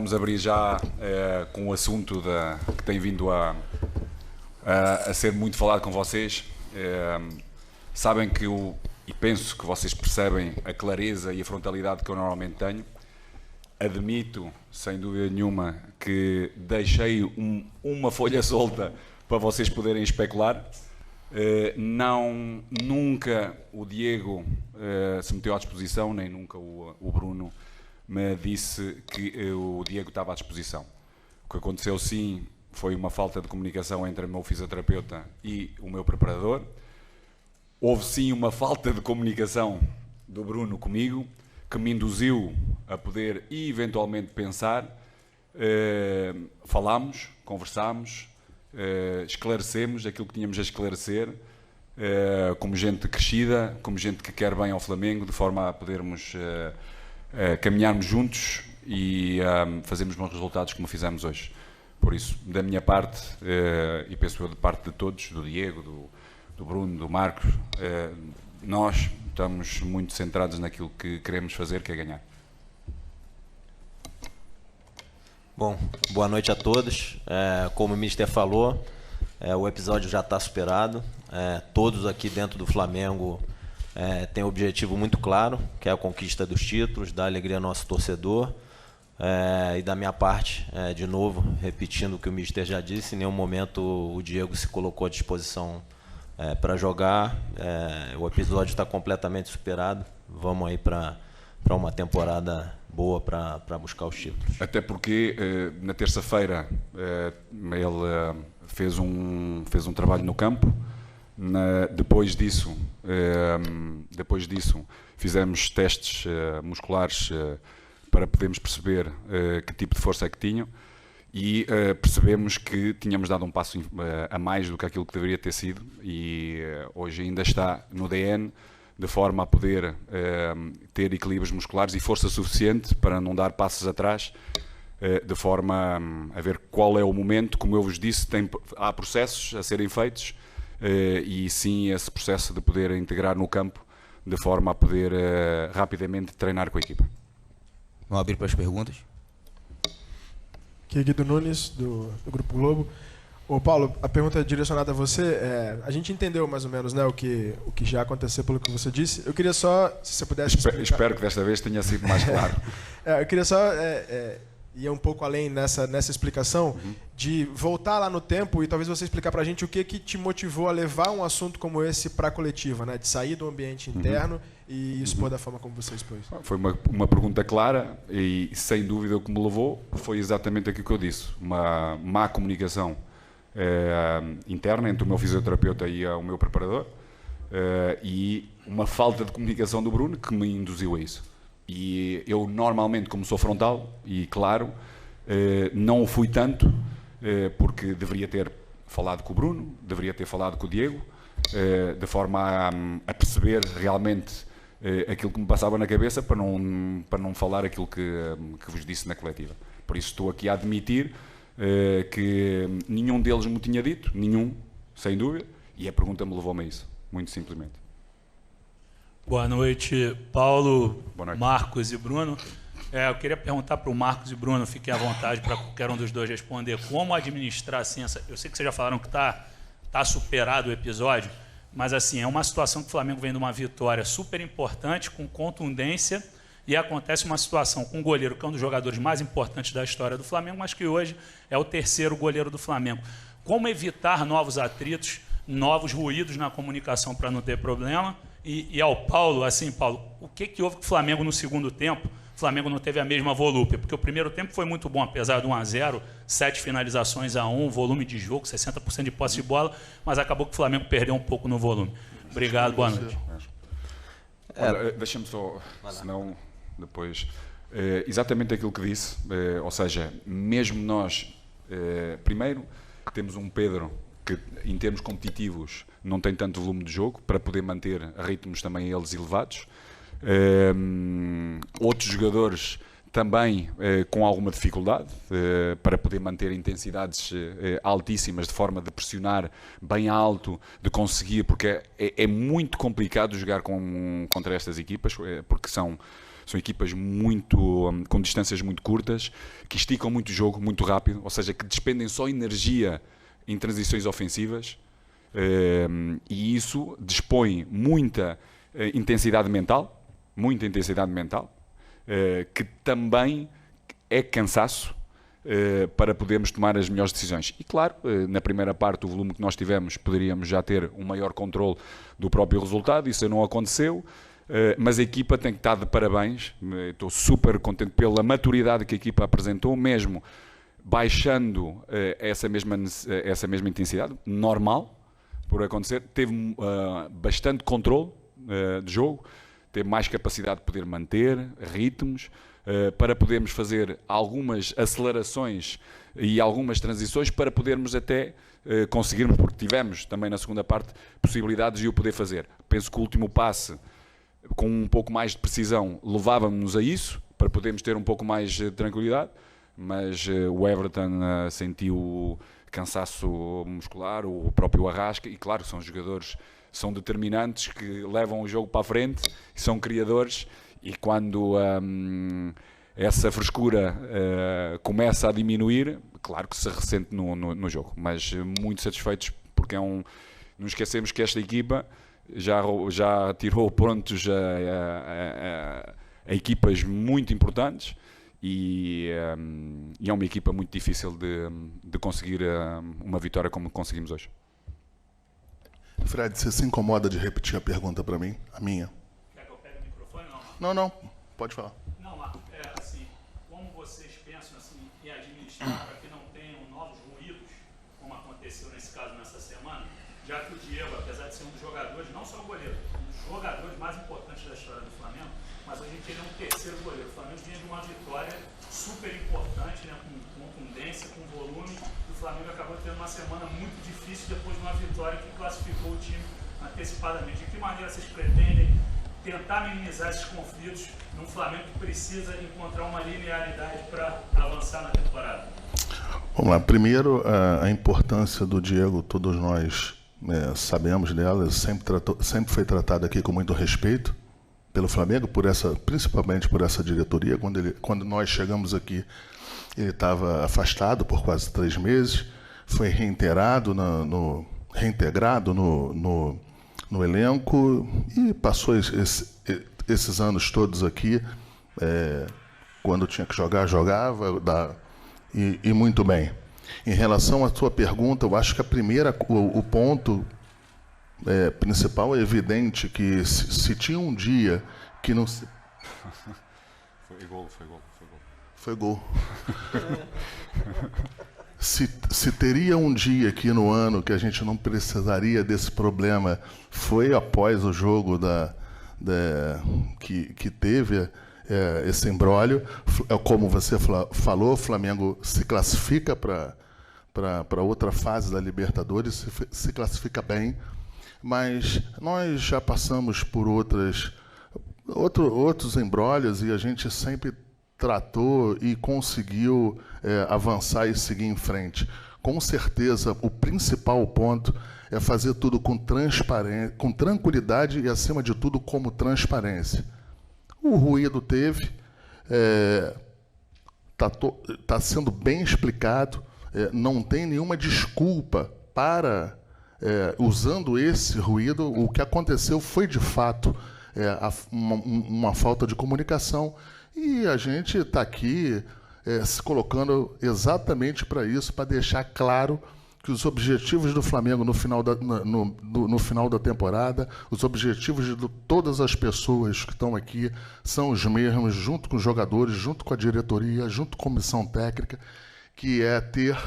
vamos abrir já com o assunto que tem vindo a ser muito falado com vocês. Sabem que e penso que vocês percebem a clareza e a frontalidade que eu normalmente tenho. Admito, sem dúvida nenhuma, que deixei uma folha solta para vocês poderem especular. Nunca o Diego se meteu à disposição, nem nunca o Bruno me disse que o Diego estava à disposição. O que aconteceu, sim, foi uma falta de comunicação entre o meu fisioterapeuta e o meu preparador. Houve, sim, uma falta de comunicação do Bruno comigo, que me induziu a poder eventualmente pensar. Falámos, conversámos, esclarecemos aquilo que tínhamos a esclarecer, como gente crescida, como gente que quer bem ao Flamengo, de forma a podermos caminharmos juntos e fazermos bons resultados como fizemos hoje. Por isso, da minha parte, e penso eu de parte de todos, do Diego, do Bruno, do Marcos, nós estamos muito centrados naquilo que queremos fazer, que é ganhar. Bom, boa noite a todos. Como o Mister falou, o episódio já está superado. Todos aqui dentro do Flamengo têm um objetivo muito claro, que é a conquista dos títulos, dar alegria ao nosso torcedor. E da minha parte, de novo, repetindo o que o Mister já disse, em nenhum momento o Diego se colocou à disposição para jogar. O episódio está completamente superado. Vamos aí para uma temporada boa para buscar os títulos. Até porque na terça-feira ele fez um trabalho no campo. Depois disso fizemos testes musculares para podermos perceber que tipo de força é que tinham. E percebemos que tínhamos dado um passo a mais do que aquilo que deveria ter sido, e hoje ainda está no DN, de forma a poder ter equilíbrios musculares e força suficiente para não dar passos atrás, de forma a ver qual é o momento. Como eu vos disse, há processos a serem feitos, e sim esse processo de poder integrar no campo, de forma a poder rapidamente treinar com a equipa. Vamos abrir para as perguntas. Aqui é Guido Nunes, do Grupo Globo. Ô Paulo, a pergunta é direcionada a você. A gente entendeu mais ou menos, né, o que já aconteceu pelo que você disse. Eu queria só, se você pudesse explicar... Espero que desta vez tenha sido mais claro. Eu queria só ir um pouco além nessa explicação, de voltar lá no tempo e talvez você explicar para a gente o que te motivou a levar um assunto como esse para a coletiva, né, de sair do ambiente interno e expor da forma como você expôs. Foi uma pergunta clara e, sem dúvida, o que me levou foi exatamente aquilo que eu disse. Uma má comunicação interna entre o meu fisioterapeuta e o meu preparador, e uma falta de comunicação do Bruno que me induziu a isso. E eu, normalmente, como sou frontal e claro, não o fui tanto, porque deveria ter falado com o Bruno, deveria ter falado com o Diego, de forma a perceber realmente aquilo que me passava na cabeça, para não falar aquilo que vos disse na coletiva. Por isso estou aqui a admitir que nenhum deles me tinha dito, nenhum, sem dúvida, e a pergunta me levou-me a isso, muito simplesmente. Boa noite, Paulo, Boa noite. Marcos e Bruno. Eu queria perguntar para o Marcos e Bruno, fiquem à vontade para qualquer um dos dois responder, como administrar assim, eu sei que vocês já falaram que está superado o episódio, mas assim, é uma situação que o Flamengo vem de uma vitória super importante, com contundência, e acontece uma situação com um goleiro que é um dos jogadores mais importantes da história do Flamengo, mas que hoje é o terceiro goleiro do Flamengo. Como evitar novos atritos, novos ruídos na comunicação para não ter problema? E ao Paulo, assim, Paulo, o que houve com o Flamengo no segundo tempo? O Flamengo não teve a mesma volúpia, porque o primeiro tempo foi muito bom, apesar de 1-0, 7 finalizações a 1, volume de jogo, 60% de posse de bola, mas acabou que o Flamengo perdeu um pouco no volume. Obrigado, boa noite. Deixa-me só, senão depois... exatamente aquilo que disse, ou seja, mesmo nós, primeiro, temos um Pedro que, em termos competitivos, não tem tanto volume de jogo para poder manter ritmos também eles elevados. Outros jogadores também com alguma dificuldade para poder manter intensidades altíssimas, de forma de pressionar bem alto, de conseguir, porque é muito complicado jogar contra estas equipas, porque são São equipas com distâncias muito curtas, que esticam muito o jogo, muito rápido, ou seja, que despendem só energia em transições ofensivas, e isso dispõe muita intensidade mental, que também é cansaço para podermos tomar as melhores decisões. E claro, na primeira parte, o volume que nós tivemos, poderíamos já ter um maior controle do próprio resultado, isso não aconteceu, mas a equipa tem que estar de parabéns, estou super contente pela maturidade que a equipa apresentou, mesmo baixando essa mesma intensidade, normal, por acontecer, teve bastante controle de jogo, teve mais capacidade de poder manter ritmos, para podermos fazer algumas acelerações e algumas transições para podermos até conseguirmos, porque tivemos também na segunda parte possibilidades de o poder fazer. Penso que o último passe, com um pouco mais de precisão, levava-nos a isso, para podermos ter um pouco mais de tranquilidade, mas o Everton sentiu cansaço muscular, o próprio Arrasca, e claro, são jogadores, são determinantes, que levam o jogo para a frente, são criadores, e quando essa frescura começa a diminuir, claro que se ressente no jogo, mas muito satisfeitos, porque não esquecemos que esta equipa já tirou pontos a equipas muito importantes, e é uma equipa muito difícil de conseguir uma vitória como conseguimos hoje. Fred, você se incomoda de repetir a pergunta para mim? A minha? Quer que eu pegue o microfone ou Não, não? não. Pode falar. Não, Marco, assim, como vocês pensam assim, em administrar para que não tenham novos ruídos, como aconteceu nesse caso nessa semana, já que o Diego, apesar de ser um dos jogadores, não só o goleiro, um dos jogadores mais importantes da história do Flamengo, mas a gente ele é um terceiro goleiro. O Flamengo vinha de uma vitória super importante, né, com contundência, com volume, e o Flamengo acabou tendo uma semana muito difícil depois de uma vitória que classificou o time antecipadamente. De que maneira vocês pretendem tentar minimizar esses conflitos num Flamengo que precisa encontrar uma linearidade para avançar na temporada? Vamos lá. Primeiro, a importância do Diego, todos nós sabemos dela, sempre foi tratado aqui com muito respeito pelo Flamengo, principalmente por essa diretoria. Quando nós chegamos aqui, ele estava afastado por quase 3 meses, foi reintegrado no elenco e passou esses anos todos aqui. Quando tinha que jogar, jogava, e muito bem. Em relação à sua pergunta, eu acho que o ponto principal é evidente que se tinha um dia que não se... Foi gol. Se teria um dia aqui no ano que a gente não precisaria desse problema, foi após o jogo que teve esse imbróglio. Como você falou, o Flamengo se classifica para outra fase da Libertadores, se classifica bem, mas nós já passamos por outros embróglios e a gente sempre tratou e conseguiu avançar e seguir em frente. Com certeza, o principal ponto é fazer tudo com transparência, com tranquilidade e, acima de tudo, como transparência. O ruído teve, tá sendo bem explicado, não tem nenhuma desculpa para, usando esse ruído, o que aconteceu foi, de fato, uma falta de comunicação. E a gente está aqui se colocando exatamente para isso, para deixar claro que os objetivos do Flamengo no final da temporada, os objetivos de todas as pessoas que estão aqui são os mesmos, junto com os jogadores, junto com a diretoria, junto com a comissão técnica, que é ter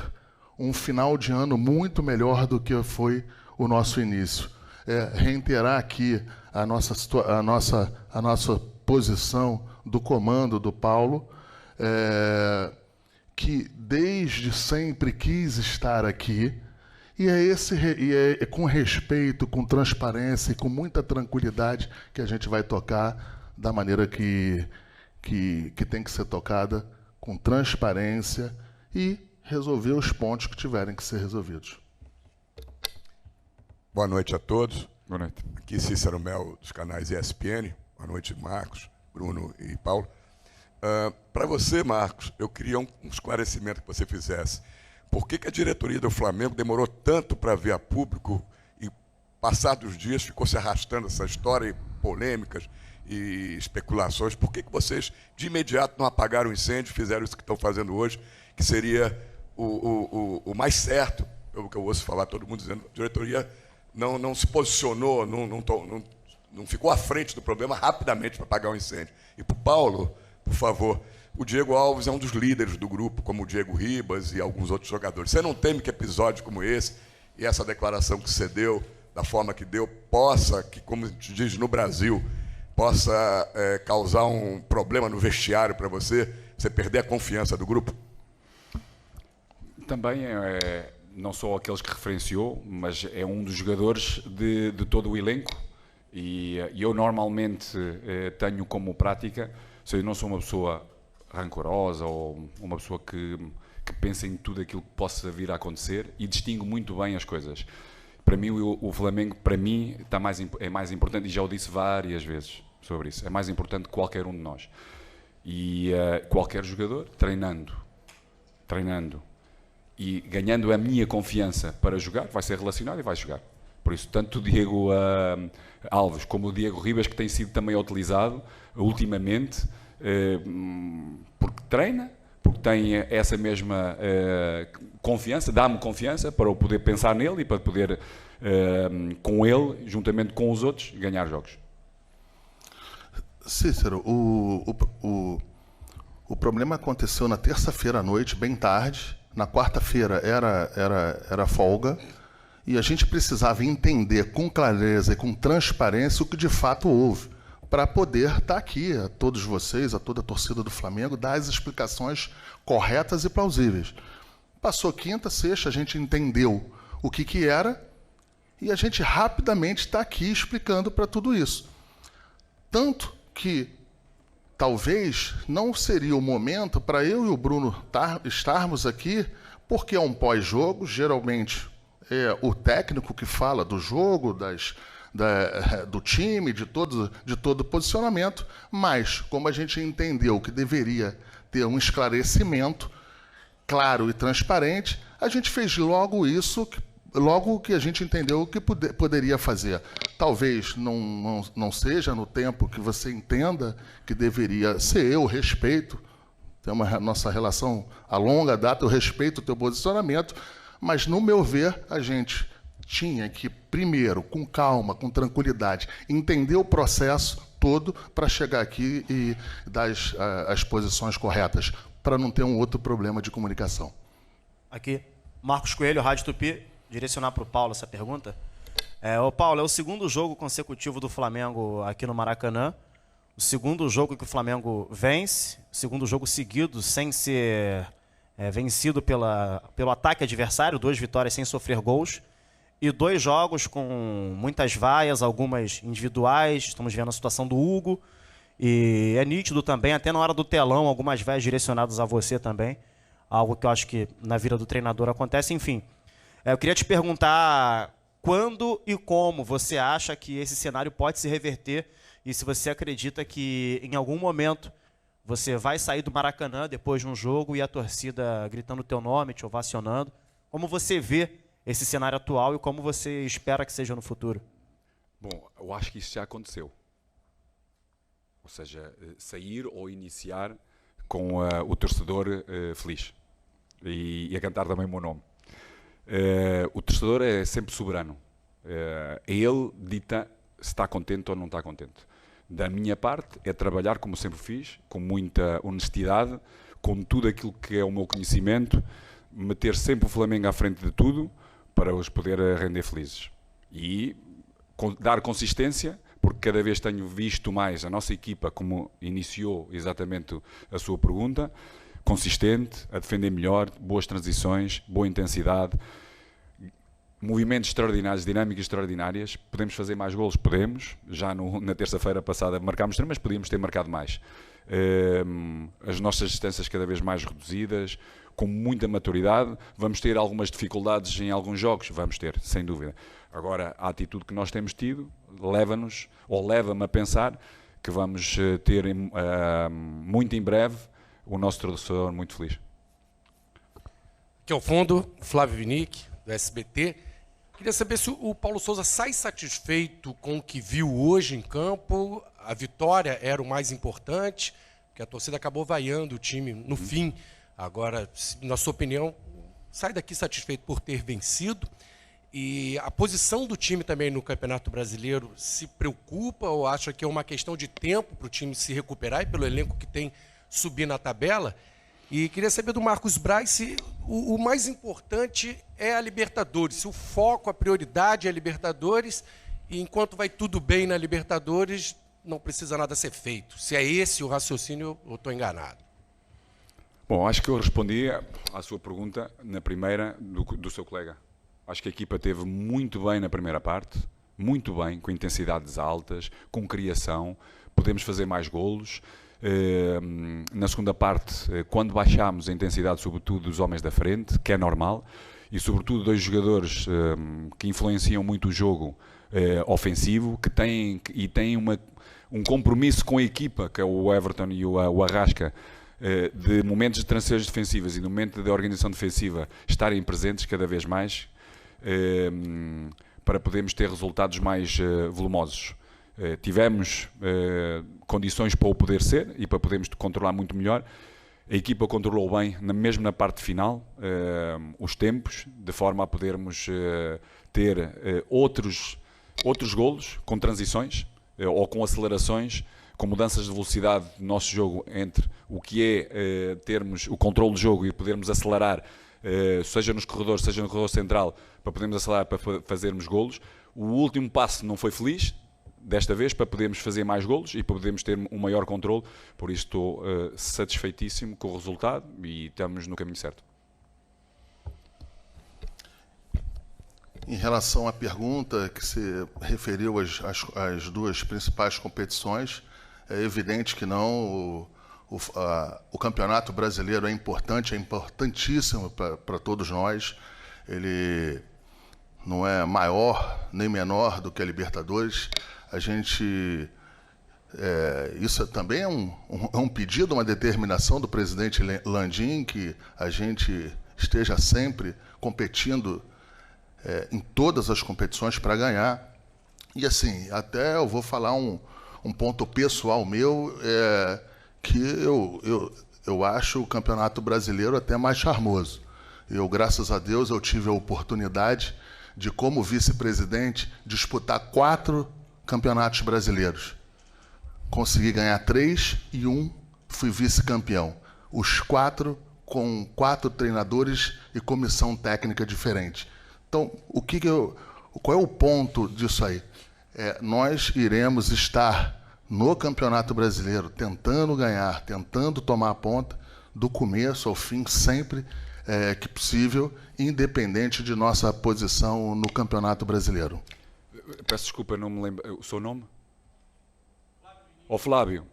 um final de ano muito melhor do que foi o nosso início. Reiterar aqui a nossa posição do comando do Paulo, que desde sempre quis estar aqui, e é com respeito, com transparência e com muita tranquilidade que a gente vai tocar da maneira que tem que ser tocada, com transparência, e resolver os pontos que tiverem que ser resolvidos. Boa noite a todos. Boa noite. Aqui Cícero Mel, dos canais ESPN. Boa noite, Marcos. Bruno e Paulo. Para você, Marcos, eu queria um esclarecimento que você fizesse. Por que a diretoria do Flamengo demorou tanto para vir a público e, passados os dias, ficou se arrastando essa história, e polêmicas e especulações? Por que vocês, de imediato, não apagaram o incêndio, fizeram isso que estão fazendo hoje, que seria o mais certo, pelo que eu ouço falar, todo mundo dizendo, a diretoria não se posicionou, não ficou à frente do problema rapidamente para apagar o incêndio. E para o Paulo, por favor, o Diego Alves é um dos líderes do grupo, como o Diego Ribas e alguns outros jogadores. Você não teme que episódios como esse e essa declaração que você deu, da forma que deu, possa, que como a gente diz no Brasil, possa causar um problema no vestiário para você perder a confiança do grupo? Também não só aqueles que referenciou, mas é um dos jogadores de todo o elenco. E eu normalmente tenho como prática, se eu não sou uma pessoa rancorosa ou uma pessoa que pensa em tudo aquilo que possa vir a acontecer, e distingo muito bem as coisas. Para mim, o Flamengo, para mim, é mais importante, e já o disse várias vezes sobre isso, é mais importante que qualquer um de nós. E qualquer jogador, treinando e ganhando a minha confiança para jogar, vai ser relacionado e vai jogar. Por isso, tanto o Diego Alves como o Diego Ribas, que tem sido também utilizado ultimamente, porque treina, porque tem essa mesma confiança, dá-me confiança para eu poder pensar nele e para poder, com ele, juntamente com os outros, ganhar jogos. Cícero, o problema aconteceu na terça-feira à noite, bem tarde. Na quarta-feira era folga. E a gente precisava entender com clareza e com transparência o que de fato houve, para poder estar aqui, a todos vocês, a toda a torcida do Flamengo, dar as explicações corretas e plausíveis. Passou quinta, sexta, a gente entendeu o que era, e a gente rapidamente está aqui explicando para tudo isso. Tanto que talvez não seria o momento para eu e o Bruno estarmos aqui, porque é um pós-jogo, geralmente é o técnico que fala do jogo, do time, de todo o posicionamento, mas como a gente entendeu que deveria ter um esclarecimento claro e transparente, a gente fez logo isso, logo que a gente entendeu que poderia fazer. Talvez não seja no tempo que você entenda que deveria ser. Eu respeito, temos a nossa relação a longa data, eu respeito o teu posicionamento, mas, no meu ver, a gente tinha que, primeiro, com calma, com tranquilidade, entender o processo todo para chegar aqui e dar as posições corretas, para não ter um outro problema de comunicação. Aqui, Marcos Coelho, Rádio Tupi, direcionar para o Paulo essa pergunta. Paulo, é o segundo jogo consecutivo do Flamengo aqui no Maracanã, o segundo jogo que o Flamengo vence, o segundo jogo seguido sem ser vencido pelo ataque adversário, 2 vitórias sem sofrer gols, e 2 jogos com muitas vaias, algumas individuais. Estamos vendo a situação do Hugo, e é nítido também, até na hora do telão, algumas vaias direcionadas a você também, algo que eu acho que na vida do treinador acontece. Enfim, eu queria te perguntar quando e como você acha que esse cenário pode se reverter, e se você acredita que em algum momento você vai sair do Maracanã depois de um jogo e a torcida gritando o teu nome, te ovacionando. Como você vê esse cenário atual e como você espera que seja no futuro? Bom, eu acho que isso já aconteceu. Ou seja, sair ou iniciar com o torcedor feliz. E a cantar também o meu nome. O torcedor é sempre soberano. Ele dita se está contente ou não está contente. Da minha parte, é trabalhar como sempre fiz, com muita honestidade, com tudo aquilo que é o meu conhecimento, meter sempre o Flamengo à frente de tudo, para os poder render felizes. E dar consistência, porque cada vez tenho visto mais a nossa equipa, como iniciou exatamente a sua pergunta, consistente, a defender melhor, boas transições, boa intensidade, movimentos extraordinários, dinâmicas extraordinárias. Podemos fazer mais golos? Podemos. Já na terça-feira passada marcámos 3, mas podíamos ter marcado mais. As nossas distâncias cada vez mais reduzidas, com muita maturidade. Vamos ter algumas dificuldades em alguns jogos? Vamos ter, sem dúvida. Agora, a atitude que nós temos tido leva-nos, ou leva-me a pensar, que vamos ter muito em breve o nosso torcedor muito feliz. Aqui ao fundo, Flávio Vinick, do SBT. Queria saber se o Paulo Souza sai satisfeito com o que viu hoje em campo. A vitória era o mais importante, porque a torcida acabou vaiando o time no fim. Agora, na sua opinião, sai daqui satisfeito por ter vencido? E a posição do time também no Campeonato Brasileiro se preocupa ou acha que é uma questão de tempo para o time se recuperar e pelo elenco que tem subir na tabela? E queria saber do Marcos Braz se o mais importante é a Libertadores, se o foco, a prioridade é a Libertadores, e enquanto vai tudo bem na Libertadores, não precisa nada ser feito. Se é esse o raciocínio, eu estou enganado. Bom, acho que eu respondi à sua pergunta na primeira do seu colega. Acho que a equipa esteve muito bem na primeira parte, muito bem, com intensidades altas, com criação, podemos fazer mais golos. Na segunda parte, quando baixámos a intensidade, sobretudo dos homens da frente, que é normal, e sobretudo dois jogadores que influenciam muito o jogo ofensivo, que têm um compromisso com a equipa, que é o Everton e o Arrasca, de momentos de transições defensivas e no momento de organização defensiva estarem presentes cada vez mais, para podermos ter resultados mais volumosos. Tivemos condições para o poder ser e para podermos controlar muito melhor. A equipa controlou bem, mesmo na parte final, os tempos, de forma a podermos ter outros golos com transições ou com acelerações, com mudanças de velocidade do nosso jogo entre o que é termos o controle do jogo e podermos acelerar, seja nos corredores, seja no corredor central, para podermos acelerar para fazermos golos. O último passo não foi feliz, desta vez, para podermos fazer mais golos e para podermos ter um maior controle. Por isso estou satisfeitíssimo com o resultado e estamos no caminho certo. Em relação à pergunta que se referiu às duas principais competições, é evidente que não. O Campeonato Brasileiro é importante, é importantíssimo para todos nós. Ele não é maior nem menor do que a Libertadores. A gente, isso também é um pedido, uma determinação do presidente Landim, que a gente esteja sempre competindo em todas as competições para ganhar. E assim, até eu vou falar um ponto pessoal meu, que eu acho o Campeonato Brasileiro até mais charmoso. Eu, graças a Deus, eu tive a oportunidade de, como vice-presidente, disputar 4 campeonatos brasileiros. Consegui ganhar 3 e 1 fui vice-campeão. Os 4 com 4 treinadores e comissão técnica diferente. Então, qual é o ponto disso aí? Nós iremos estar no Campeonato Brasileiro tentando ganhar, tentando tomar a ponta, do começo ao fim, sempre que possível, independente de nossa posição no Campeonato Brasileiro. Peço desculpa, não me lembro. O seu nome? Flávio.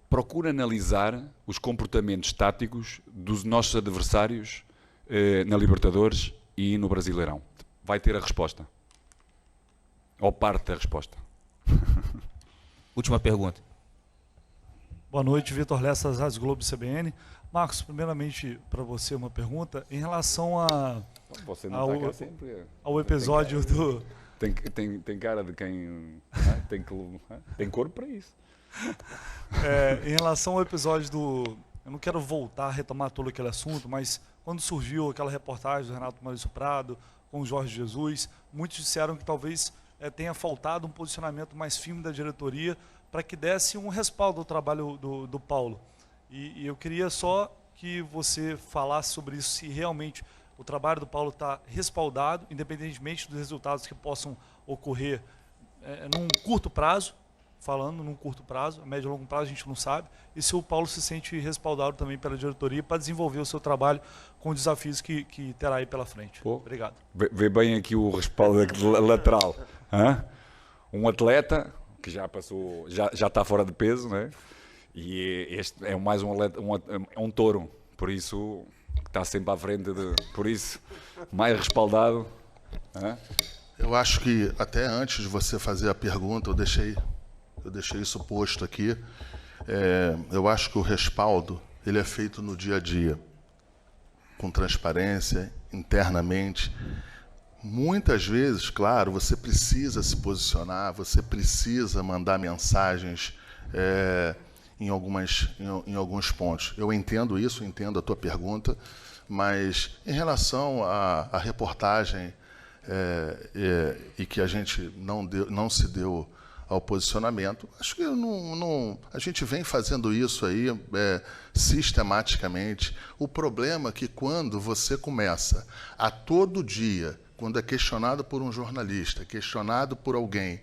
Procura analisar os comportamentos táticos dos nossos adversários na Libertadores e no Brasileirão. Vai ter a resposta. Ou parte da resposta. Última pergunta. Boa noite, Vitor Lessa, Rádio Globo CBN. Marcos, primeiramente para você uma pergunta em relação você não tá sempre, ao episódio do... Tem cara de quem tem corpo para isso. Em relação ao episódio do... Eu não quero voltar a retomar todo aquele assunto, mas quando surgiu aquela reportagem do Renato Maurício Prado com o Jorge Jesus, muitos disseram que talvez tenha faltado um posicionamento mais firme da diretoria para que desse um respaldo ao trabalho do Paulo. E eu queria só que você falasse sobre isso, se realmente o trabalho do Paulo está respaldado, independentemente dos resultados que possam ocorrer num curto prazo, falando num curto prazo, a médio e longo prazo a gente não sabe, e se o Paulo se sente respaldado também pela diretoria para desenvolver o seu trabalho com os desafios que terá aí pela frente. Obrigado. Vê bem aqui o respaldo lateral. Um atleta que já passou, já está fora de peso, né? E este é mais um atleta, é um touro, por isso está sempre à frente, por isso mais respaldado. Eu acho que até antes de você fazer a pergunta, eu deixei eu deixei isso posto aqui. Eu acho que o respaldo ele é feito no dia a dia, com transparência, internamente. Muitas vezes, claro, você precisa se posicionar, você precisa mandar mensagens em alguns pontos. Eu entendo isso, entendo a tua pergunta, mas em relação à reportagem e que a gente não se deu ao posicionamento, acho que a gente vem fazendo isso aí sistematicamente. O problema é que quando você começa a todo dia, quando é questionado por um jornalista, questionado por alguém,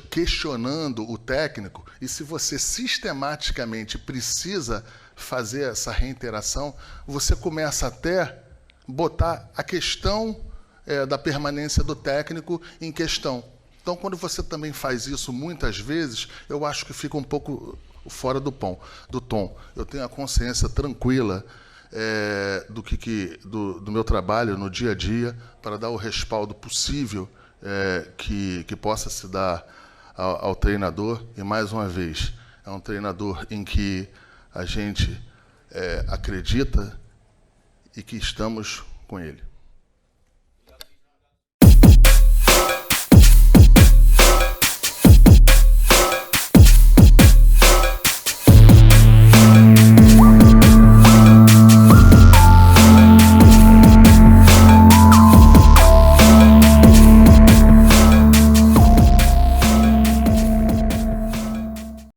questionando o técnico, e se você sistematicamente precisa fazer essa reiteração, você começa até botar a questão da permanência do técnico em questão. Então, quando você também faz isso muitas vezes, eu acho que fica um pouco fora do tom. Eu tenho a consciência tranquila do meu trabalho no dia a dia para dar o respaldo possível que possa se dar ao treinador. E, mais uma vez, é um treinador em que a gente acredita e que estamos com ele.